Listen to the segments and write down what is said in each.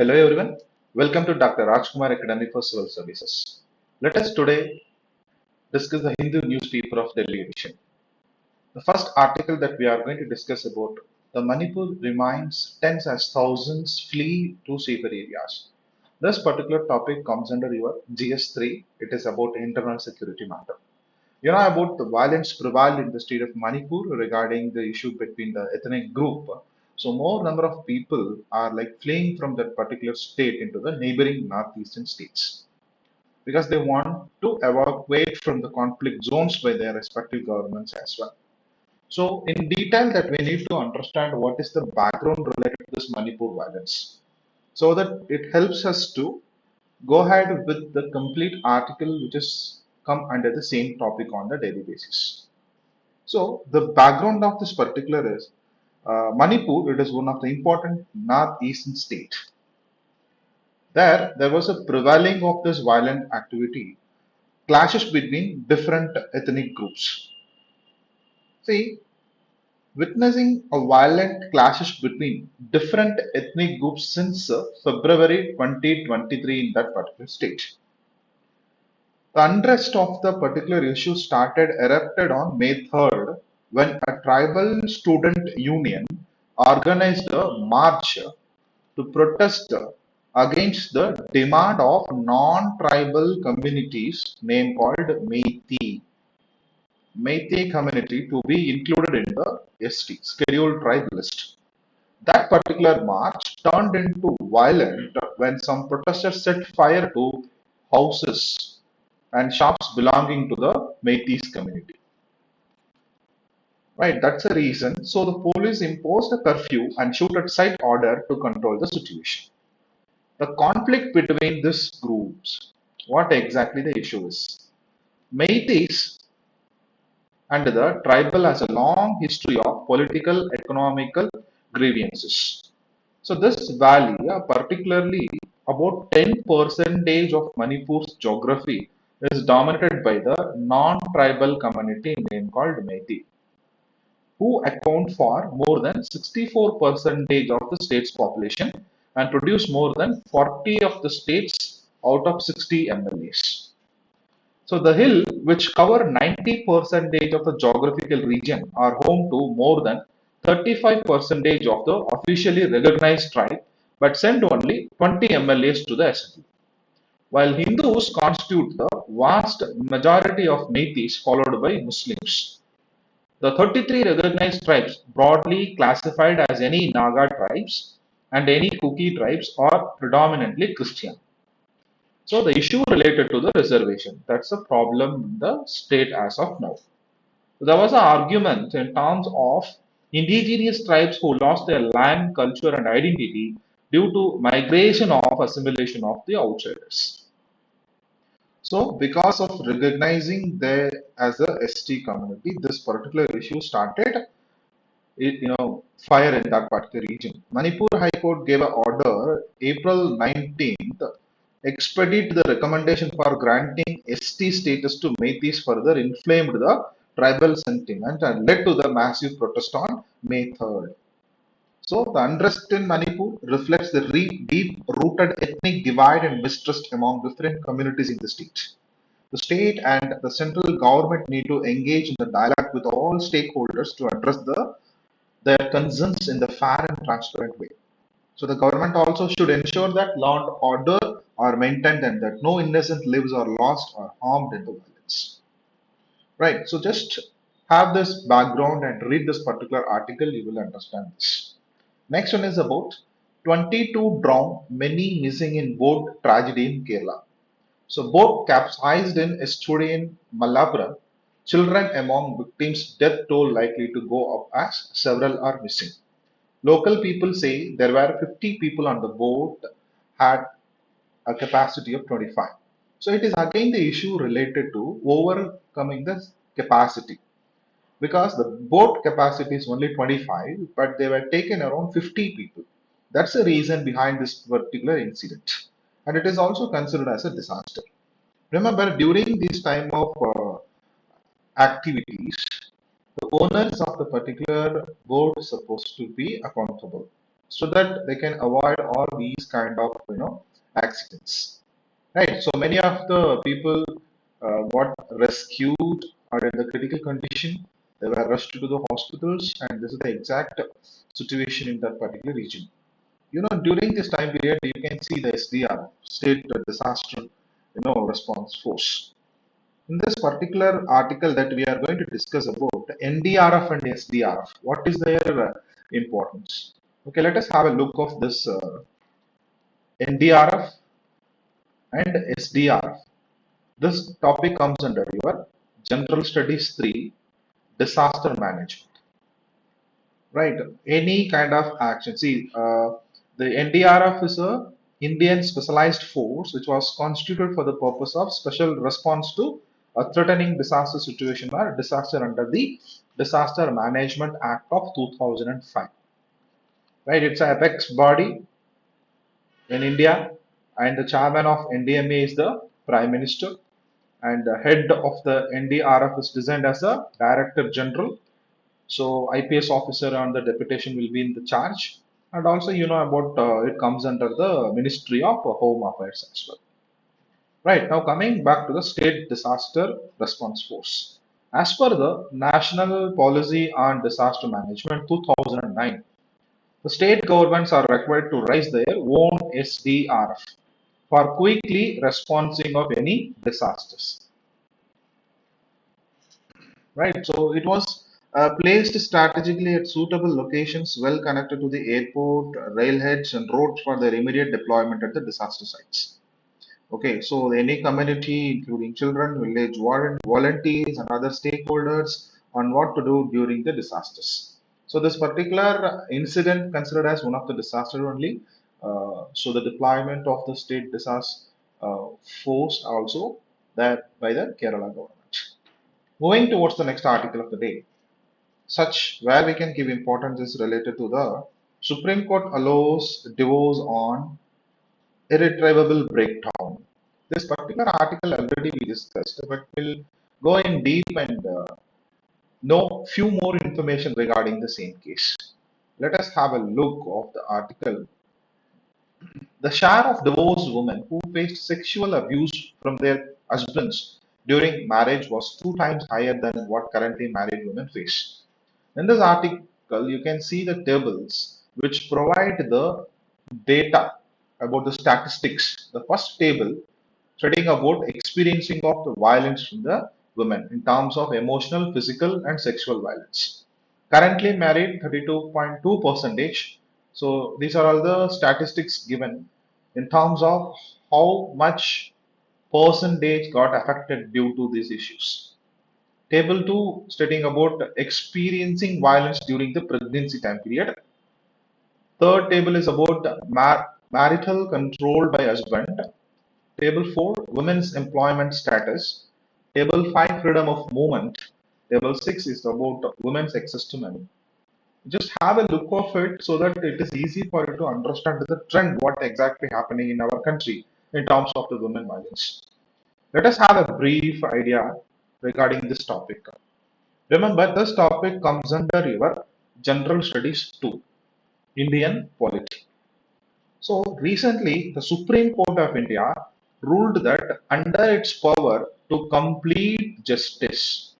Hello everyone, welcome to Dr. Rajkumar Academy for Civil Services. Let us today discuss the Hindu newspaper of Delhi edition. The first article that we are going to discuss about the Manipur remains tens as thousands flee to safer areas. This particular topic comes under your GS3. It is about internal security matter. You know about the violence prevailed in the state of Manipur regarding the issue between the ethnic group. So more number of people are like fleeing from that particular state into the neighboring northeastern states because they want to evacuate from the conflict zones by their respective governments as well. So in detail that we need to understand what is the background related to this Manipur violence so that it helps us to go ahead with the complete article which is come under the same topic on the daily basis. So the background of this particular is Manipur. It is one of the important northeastern state. There was a prevailing of this violent activity, clashes between different ethnic groups. See, witnessing a violent clashes between different ethnic groups since February 2023 in that particular state. The unrest of the particular issue started erupted on May 3rd when a tribal student union organized a march to protest against the demand of non-tribal communities named called Meitei community to be included in the ST scheduled tribe list. That particular march turned into violent when some protesters set fire to houses and shops belonging to the Metis community. Right, that's the reason. So the police imposed a curfew and shoot at sight order to control the situation. The conflict between these groups, what exactly the issue is? Metis and the tribal has a long history of political, economical grievances. So this valley, particularly about 10% of Manipur's geography, is dominated by the non-tribal community name called Meiti, who account for more than 64% of the state's population and produce more than 40 of the state's out of 60 MLAs. So the hill, which cover 90% of the geographical region, are home to more than 35% of the officially recognized tribe, but send only 20 MLAs to the assembly. While Hindus constitute the vast majority of Metis, followed by Muslims. The 33 recognized tribes, broadly classified as any Naga tribes and any Kuki tribes, are predominantly Christian. So the issue related to the reservation, that's a problem in the state as of now. There was an argument in terms of indigenous tribes who lost their land, culture, and identity due to migration of assimilation of the outsiders. So, because of recognizing there as a ST community, this particular issue started, fire in that particular region. Manipur High Court gave an order April 19th, expedite the recommendation for granting ST status to Metis further inflamed the tribal sentiment and led to the massive protest on May 3rd. So the unrest in Manipur reflects the deep-rooted ethnic divide and mistrust among different communities in the state. The state and the central government need to engage in the dialogue with all stakeholders to address their concerns in the fair and transparent way. So the government also should ensure that law and order are maintained and that no innocent lives are lost or harmed in the violence. Right. So just have this background and read this particular article, you will understand this. Next one is about 22 drowned, many missing in boat tragedy in Kerala. So boat capsized in estuary in Malappuram. Children among victims' death toll likely to go up as several are missing. Local people say there were 50 people on the boat, had a capacity of 25. So it is again the issue related to overcoming the capacity because the boat capacity is only 25, but they were taken around 50 people. That's the reason behind this particular incident. And it is also considered as a disaster. Remember, during this time of activities, the owners of the particular boat is supposed to be accountable. so that they can avoid all these kind of accidents. Right. So many of the people got rescued or in the critical condition. They were rushed to the hospitals, and this is the exact situation in that particular region. During this time period, you can see the SDR, State Disaster, Response Force. In this particular article that we are going to discuss about the NDRF and SDRF, what is their importance? Okay, let us have a look of this NDRF and SDRF. This topic comes under your General Studies 3, Disaster Management. Right? Any kind of action. See, the NDRF is a Indian specialized force which was constituted for the purpose of special response to a threatening disaster situation or disaster under the Disaster Management Act of 2005. Right? It's a apex body in India, and the chairman of NDMA is the Prime Minister, and the head of the NDRF is designed as a Director General. So IPS officer on the deputation will be in the charge, and also about it comes under the Ministry of Home Affairs as well. Right, now coming back to the State Disaster Response Force. As per the National Policy on Disaster Management 2009, the state governments are required to raise their own SDRF for quickly responding of any disasters. Right, so it was placed strategically at suitable locations well connected to the airport, railheads, and roads for their immediate deployment at the disaster sites. Okay, so any community, including children, village volunteers, and other stakeholders, on what to do during the disasters. So this particular incident considered as one of the disaster only. So the deployment of the state disaster uh, force also that by the Kerala government. Moving towards the next article of the day, such where we can give importance is related to the Supreme Court allows divorce on irretrievable breakdown. This particular article already we discussed, but we'll go in deep and know few more information regarding the same case. Let us have a look of the article. The share of divorced women who faced sexual abuse from their husbands during marriage was 2 times higher than what currently married women face. In this article, you can see the tables which provide the data about the statistics. The first table studying about experiencing of the violence from the women in terms of emotional, physical, and sexual violence. Currently married 32.2 percentage. So these are all the statistics given in terms of how much percentage got affected due to these issues. Table 2 stating about experiencing violence during the pregnancy time period. Third table is about marital control by husband. Table 4 women's employment status. Table 5 freedom of movement. Table 6 is about women's access to money. Just have a look of it so that it is easy for you to understand the trend, what exactly happening in our country in terms of the women violence. Let us have a brief idea regarding this topic. Remember, this topic comes under your General Studies 2, Indian Polity. So, recently, the Supreme Court of India ruled that under its power to complete justice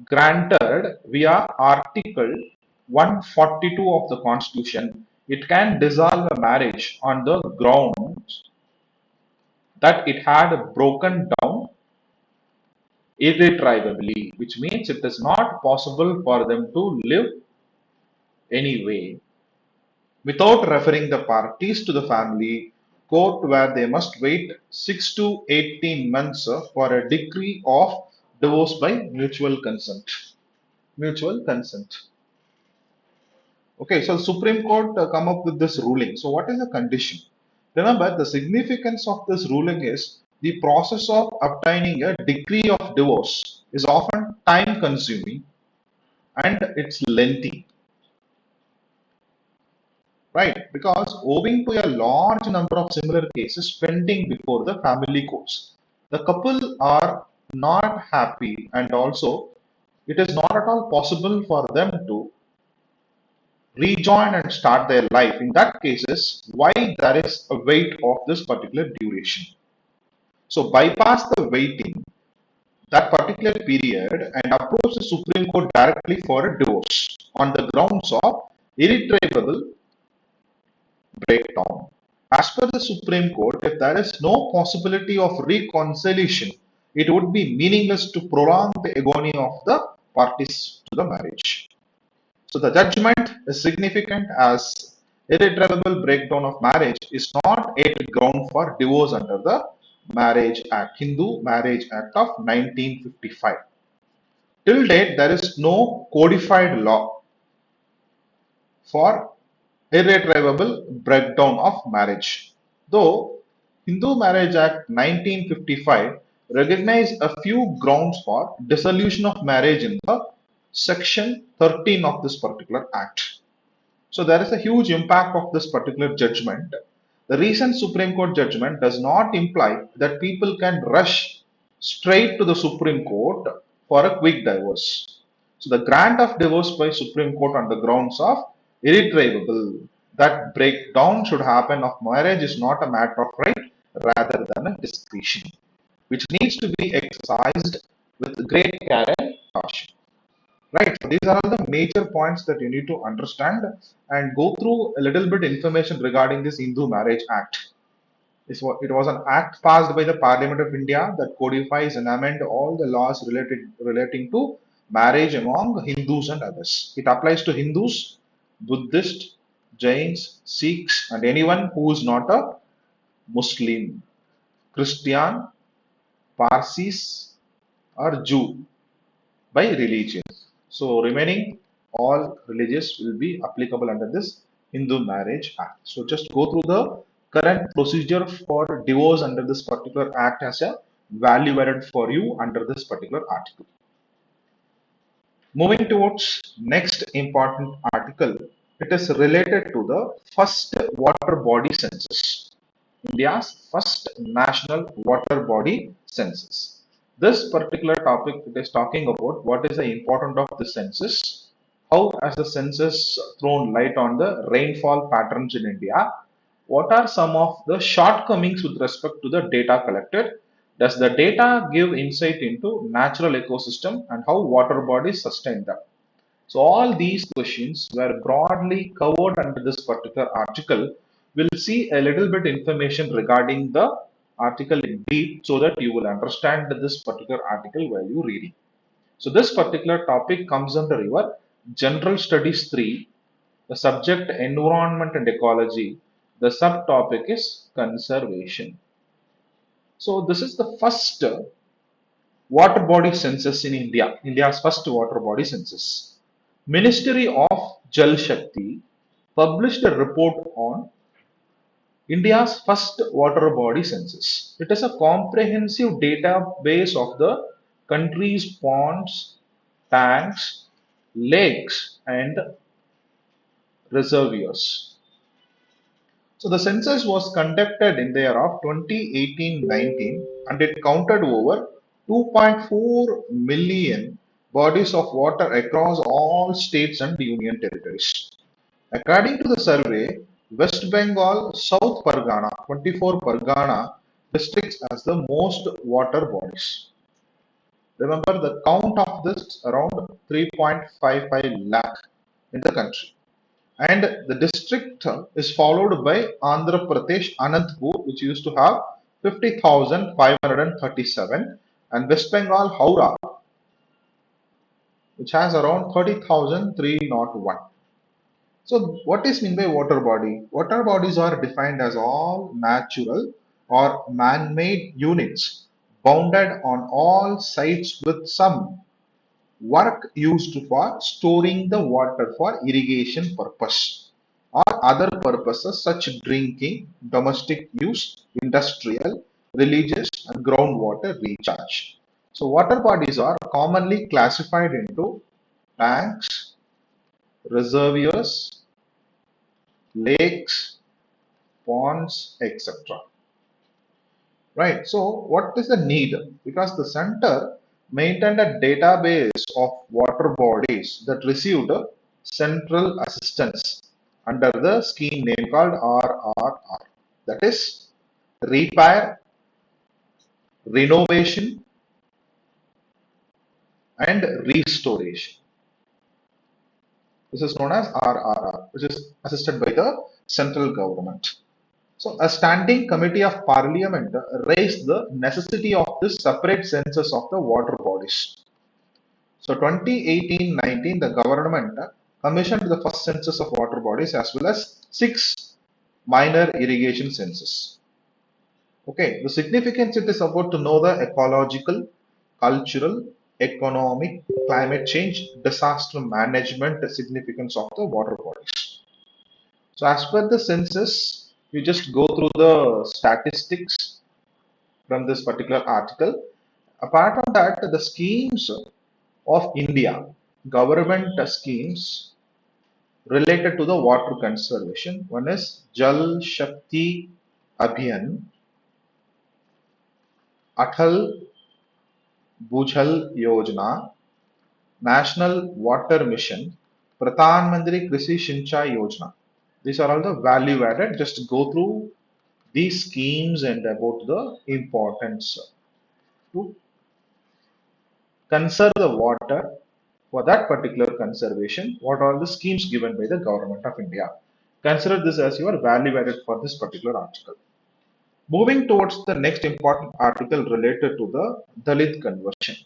granted via Article 142 of the Constitution, it can dissolve a marriage on the grounds that it had broken down irretrievably, which means it is not possible for them to live anyway without referring the parties to the family court where they must wait 6 to 18 months for a decree of divorce by mutual consent. Mutual consent. Okay, so Supreme Court come up with this ruling. So what is the condition? Remember, the significance of this ruling is the process of obtaining a decree of divorce is often time consuming and it's lengthy, right? Because owing to a large number of similar cases pending before the family courts, the couple are not happy, and also it is not at all possible for them to rejoin and start their life. In that cases, why there is a wait of this particular duration. So bypass the waiting that particular period and approach the Supreme Court directly for a divorce on the grounds of irretrievable breakdown. As per the Supreme Court, if there is no possibility of reconciliation, it would be meaningless to prolong the agony of the parties to the marriage. So the judgment is significant as irretrievable breakdown of marriage is not a ground for divorce under the Marriage Act, Hindu Marriage Act of 1955. Till date, there is no codified law for irretrievable breakdown of marriage. Though Hindu Marriage Act 1955 recognized a few grounds for dissolution of marriage in the section 13 of this particular act. So there is a huge impact of this particular judgment. The recent Supreme Court judgment does not imply that people can rush straight to the Supreme Court for a quick divorce. So the grant of divorce by Supreme Court on the grounds of irretrievable, that breakdown should happen of marriage is not a matter of right rather than a discretion, which needs to be exercised with great care and caution. Right. So these are all the major points that you need to understand and go through a little bit information regarding this Hindu Marriage Act. It was an act passed by the Parliament of India that codifies and amend all the laws relating to marriage among Hindus and others. It applies to Hindus, Buddhists, Jains, Sikhs, and anyone who is not a Muslim, Christian, Parsis, or Jew by religion. So remaining all religious will be applicable under this Hindu Marriage Act. So just go through the current procedure for divorce under this particular act as a value added for you under this particular article. Moving towards next important article, it is related to the first water body census. India's first national water body census. This particular topic it is talking about what is the importance of the census, how has the census thrown light on the rainfall patterns in India, what are some of the shortcomings with respect to the data collected, does the data give insight into natural ecosystem and how water bodies sustain them. So all these questions were broadly covered under this particular article. We'll see a little bit information regarding the article in deep so that you will understand this particular article while you reading. So this particular topic comes under your General Studies 3, the subject Environment and Ecology. The subtopic is Conservation. So this is the first water body census in India, India's first water body census. Ministry of Jal Shakti published a report on India's first water body census. It is a comprehensive database of the country's ponds, tanks, lakes, and reservoirs. So the census was conducted in the year of 2018-19 and it counted over 2.4 million bodies of water across all states and union territories. According to the survey, West Bengal, South Pargana, 24 Pargana districts as the most water bodies. Remember the count of this around 3.55 lakh in the country. And the district is followed by Andhra Pradesh, Anantapur, which used to have 50,537, and West Bengal, Howrah, which has around 30,301. So, what is meant by water body? Water bodies are defined as all natural or man-made units bounded on all sites with some work used for storing the water for irrigation purpose or other purposes such drinking, domestic use, industrial, religious, and groundwater recharge. So, water bodies are commonly classified into tanks, reservoirs, lakes, ponds, etc. Right. So, what is the need? Because the center maintained a database of water bodies that received central assistance under the scheme name called RRR. That is repair, renovation, and restoration. This is known as RRR, which is assisted by the central government. So, a standing committee of parliament raised the necessity of this separate census of the water bodies. So, 2018-19, the government commissioned the first census of water bodies as well as six minor irrigation census. Okay, the significance it is about to know the ecological, cultural, economic, climate change, disaster management significance of the water bodies. So as per the census, you just go through the statistics from this particular article. Apart from that, the schemes of India, government schemes related to the water conservation. One is Jal Shakti Abhiyan, Atal Bhujal Yojana, National Water Mission, Pradhan Mantri Krishi Sinchai Yojana. These are all the value added. Just go through these schemes and about the importance to conserve the water for that particular conservation. What are the schemes given by the government of India? Consider this as your value added for this particular article. Moving towards the next important article related to the Dalit conversion.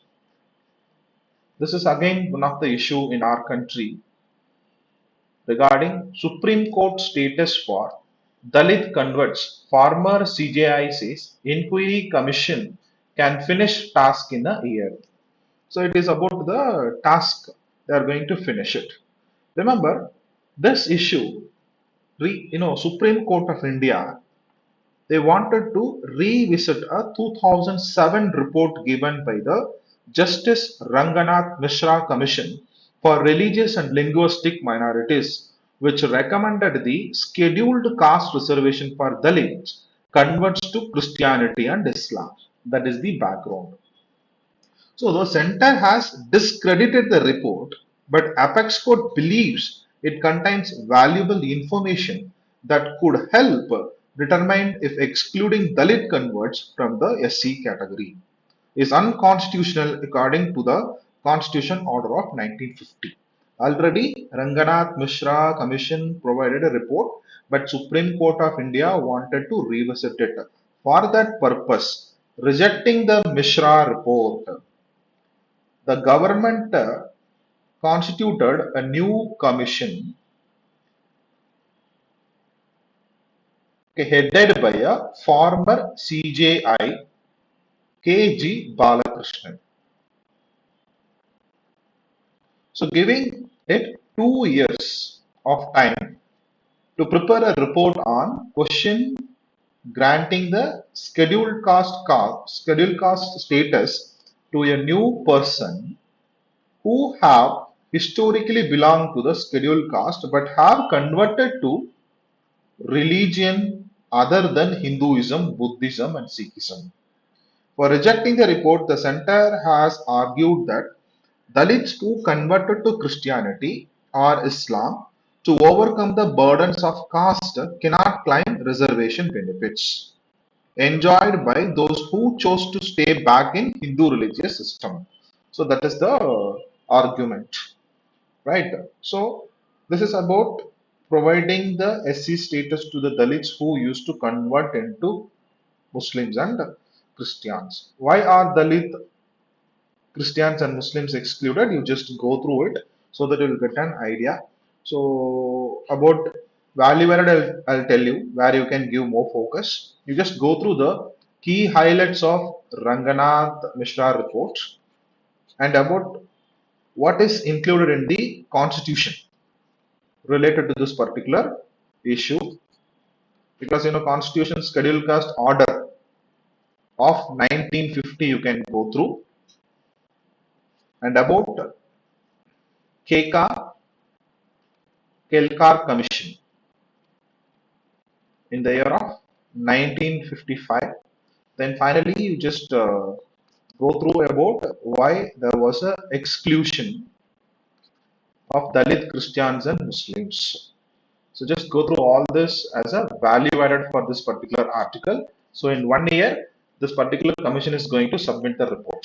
This is again one of the issue in our country regarding Supreme Court status for Dalit converts. Former CJI says inquiry commission can finish task in a year. So it is about the task they are going to finish it. Remember this issue, Supreme Court of India, they wanted to revisit a 2007 report given by the Justice Ranganath Mishra Commission for Religious and Linguistic Minorities, which recommended the scheduled caste reservation for Dalits converts to Christianity and Islam. That is the background. So the center has discredited the report, but Apex Court believes it contains valuable information that could help determine if excluding Dalit converts from the SC category is unconstitutional according to the Constitution Order of 1950. Already, Ranganath Mishra Commission provided a report, but Supreme Court of India wanted to revisit it. For that purpose, rejecting the Mishra report, the government constituted a new commission, okay, headed by a former CJI KG Balakrishnan. So, giving it 2 years of time to prepare a report on question granting the scheduled caste status to a new person who have historically belonged to the scheduled caste but have converted to religion other than Hinduism, Buddhism, and Sikhism. For rejecting the report, the center has argued that Dalits who converted to Christianity or Islam to overcome the burdens of caste cannot claim reservation benefits enjoyed by those who chose to stay back in Hindu religious system. So that is the argument, right? So this is about providing the SC status to the Dalits who used to convert into Muslims and Christians. Why are Dalit, Christians, and Muslims excluded? You just go through it so that you will get an idea. So, about value added, I'll tell you where you can give more focus. You just go through the key highlights of Ranganath Mishra report and about what is included in the constitution related to this particular issue, because constitution schedule caste order of 1950 you can go through, and about Keka Kelkar Commission in the year of 1955. Then finally you just go through about why there was a exclusion of Dalit Christians and Muslims. So just go through all this as a value added for this particular article. So in 1 year, this particular commission is going to submit the report.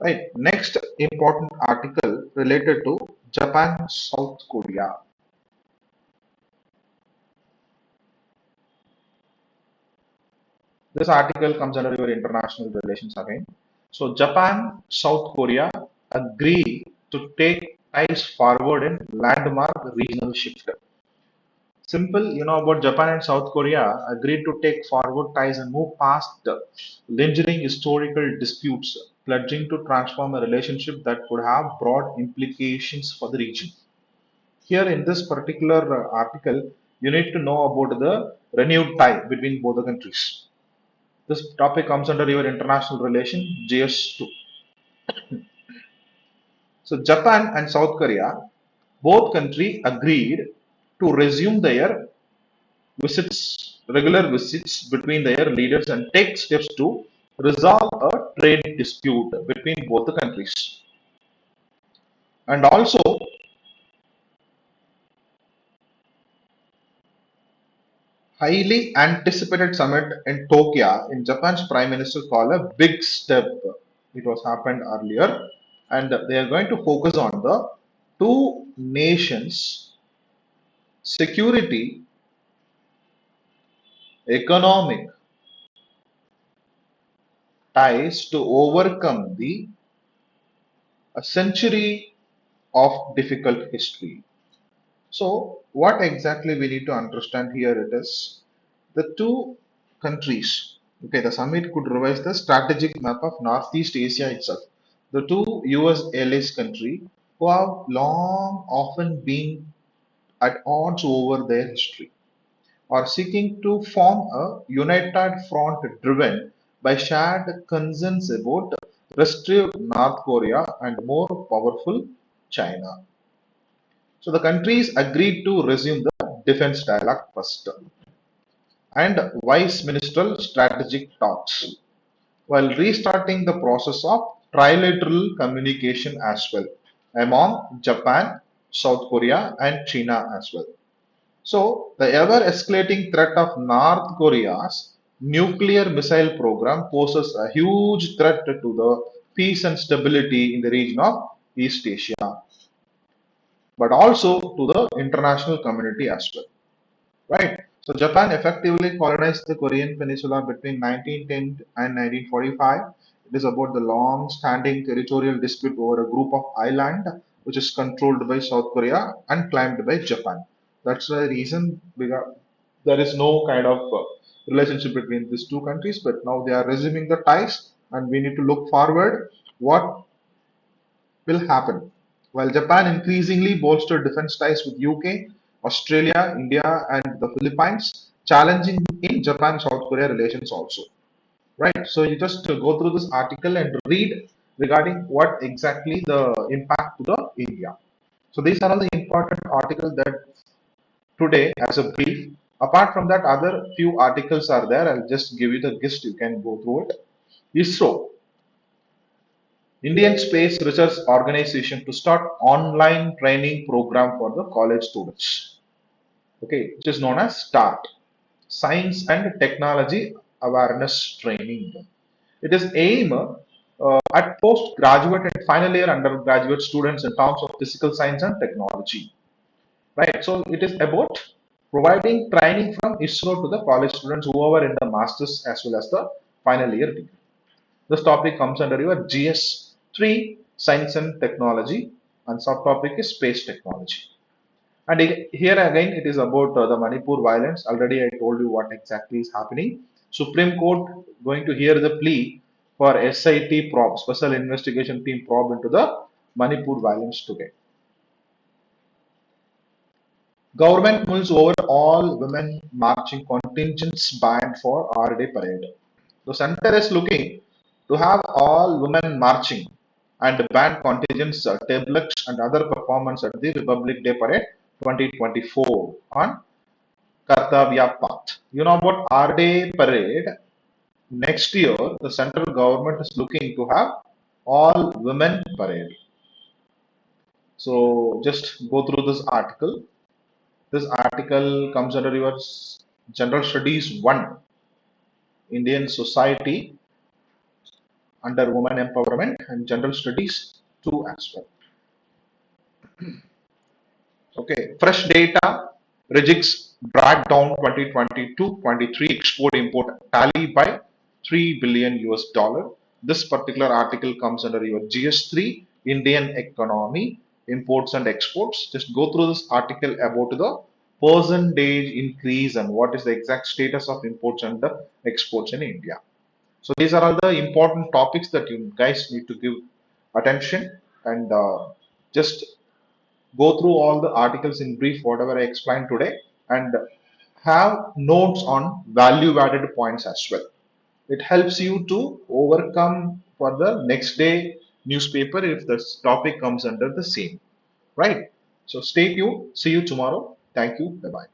Right. Next important article related to Japan, South Korea. This article comes under your international relations again. So Japan, South Korea agree to take ties forward in landmark regional shift. Simple, about Japan and South Korea agreed to take forward ties and move past the lingering historical disputes, pledging to transform a relationship that could have broad implications for the region. Here in this particular article, you need to know about the renewed tie between both the countries. This topic comes under your international relation GS2. So Japan and South Korea, both countries agreed to resume their regular visits between their leaders and take steps to resolve a trade dispute between both the countries. And also, highly anticipated summit in Tokyo in Japan's Prime Minister called a big step. It was happened earlier, and they are going to focus on the two nations' security, economic ties to overcome the a century of difficult history. So, what exactly we need to understand here it is the two countries. Okay, the summit could revise the strategic map of Northeast Asia itself. The two US allies country who have long often been at odds over their history are seeking to form a united front driven by shared concerns about restrictive North Korea and more powerful China. So the countries agreed to resume the defense dialogue first and vice ministerial strategic talks while restarting the process of trilateral communication as well among Japan, South Korea, and China as well. So, the ever escalating threat of North Korea's nuclear missile program poses a huge threat to the peace and stability in the region of East Asia, but also to the international community as well. Right? So, Japan effectively colonized the Korean Peninsula between 1910 and 1945. It is about the long standing territorial dispute over a group of islands which is controlled by South Korea and claimed by Japan. That's the reason there is no kind of relationship between these two countries, but now they are resuming the ties, and we need to look forward what will happen. While Japan increasingly bolstered defense ties with UK, Australia, India, and the Philippines, challenging in Japan-South Korea relations also. Right. So you just go through this article and read regarding what exactly the impact to the India. So these are all the important articles that today as a brief. Apart from that, other few articles are there. I'll just give you the gist. You can go through it. ISRO, Indian Space Research Organization, to start online training program for the college students. Okay, which is known as START, Science and Technology Awareness Training. It is aim at postgraduate and final year undergraduate students in terms of physical science and technology. Right. So it is about providing training from ISRO to the college students who are in the masters as well as the final year degree. This topic comes under your GS3 Science and Technology, and subtopic is Space Technology. And here again, it is about the Manipur violence. Already I told you what exactly is happening. Supreme Court going to hear the plea for SIT probe, Special Investigation Team probe into the Manipur violence today. Government mulls over all women marching contingents banned for R-Day parade. The center is looking to have all women marching and ban contingents, tablets and other performance at the Republic Day Parade 2024 on Kartavya Path. You know about R-Day Parade, next year the central government is looking to have all women parade. So just go through this article. This article comes under your general studies 1, Indian society, under women empowerment, and general studies 2 as well. Okay, fresh data, Regix drag down 2022-23 export import tally by 3 billion US dollar. This particular article comes under your GS3, Indian economy, imports and exports. Just go through this article about the percentage increase and what is the exact status of imports and the exports in India. So these are all the important topics that you guys need to give attention, and just go through all the articles in brief, whatever I explained today, and have notes on value added points as well. It helps you to overcome for the next day newspaper if the topic comes under the same, right? So stay tuned. See you tomorrow. Thank you. Bye bye.